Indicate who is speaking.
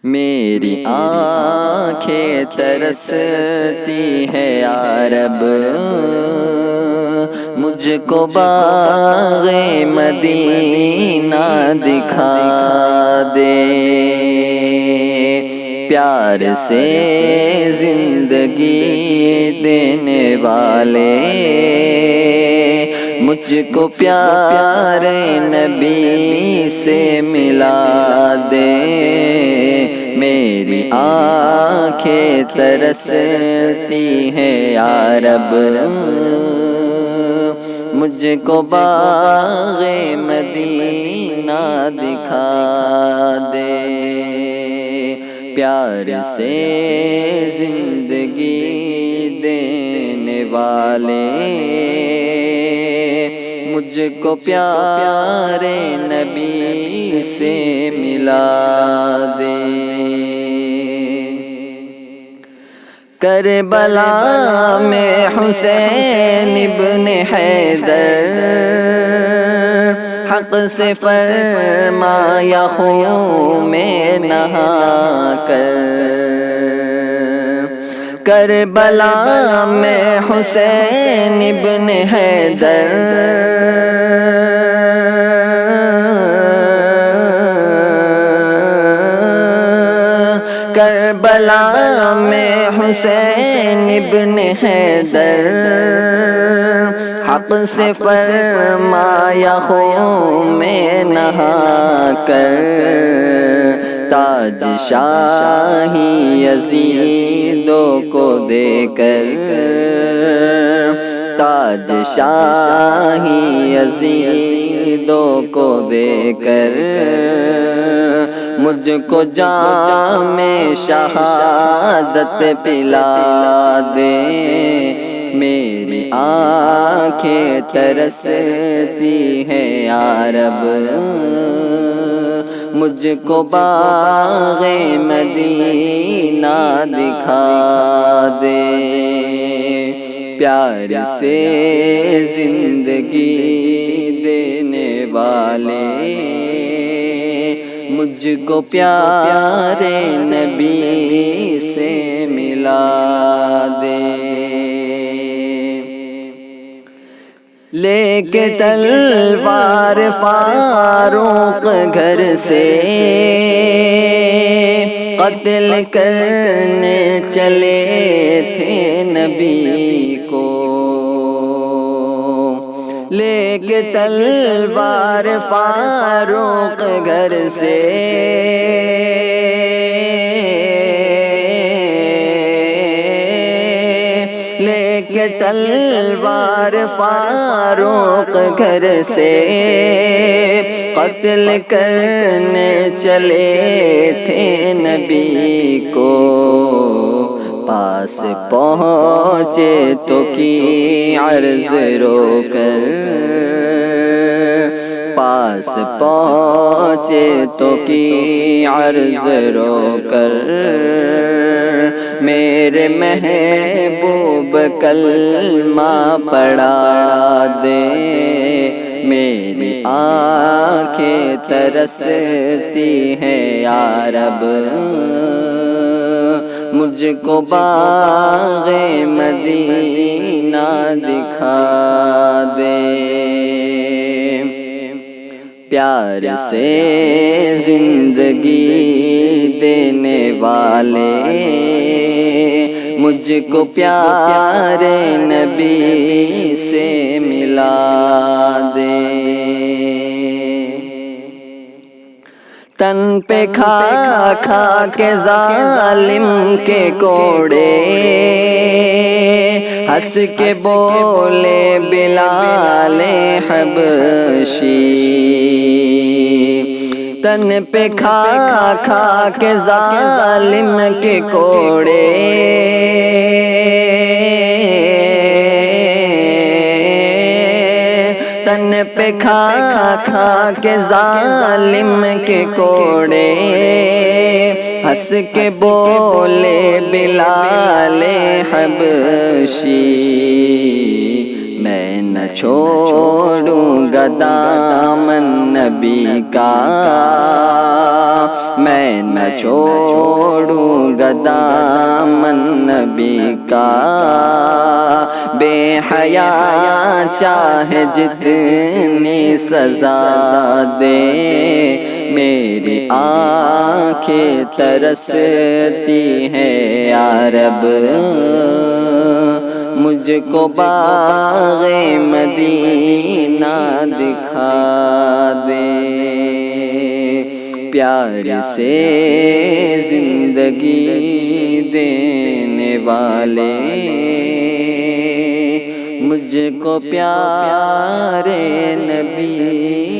Speaker 1: میری آنکھیں ترستی ہے یا رب، مجھ کو باغ مدینہ دکھا دے، پیار سے زندگی دینے والے مجھ کو پیارے نبی سے ملا دے، میری آنکھیں ترستی ہیں یا رب، مجھ کو باغ مدینہ دکھا دے، پیار سے زندگی دینے والے مجھ کو پیارے نبی سے ملا دے۔ کربلا میں حسین ابن حیدر حق سے فرمایا خون میں نہا کر، کربلا میں حسین ابن حیدر کربلا میں حسین ابن حیدر حق سے فرمایا خون میں نہا کر، تاج شاہی یزیدوں کو دے کر، تاج شاہی یزیدوں کو دے کر، مجھ کو جام شہادت پلا دے، میری آنکھیں ترستی ہیں یا رب، مجھ کو باغ مدینہ دکھا دے، پیار سے زندگی دینے والے مجھ کو پیارے نبی سے ملا دے، لے کے تلوار فاروق گھر سے قتل کرنے چلے تھے نبی کو، لے کے تلوار فاروق گھر سے لے کے تلوار فاروق گھر سے قتل کرنے چلے تھے نبی کو، پاس پہنچے تو کی عرض رو کر، پاس پہنچے تو کی عرض رو کر، میرے محبوب کلمہ پڑھا دے، میری آنکھیں ترستی ہیں یا رب، مجھ کو باغ مدینہ دکھا دے، پیار سے زندگی دینے والے مجھ کو پیارے نبی سے ملا دے، تن پہ کھا کھا کے ظالم کے کوڑے ہنس کے بولے بلال حبشی، تن پہ کھا کھا کے ظالم کے کوڑے تن پہ کھا کھا کے ظالم کے کوڑے ہنس کے بولے بلال حبشی، میں نہ چھوڑوں گا دامن نبی کا، میں میں نہ چھوڑوں گا دامن نبی کا، بے حیا چاہے جتنی سزا دے، میری آنکھیں ترستی ہیں یا رب، مجھ کو باغ مدینہ دکھا دے، پیار سے زندگی دینے والے، مجھ کو پیارے نبی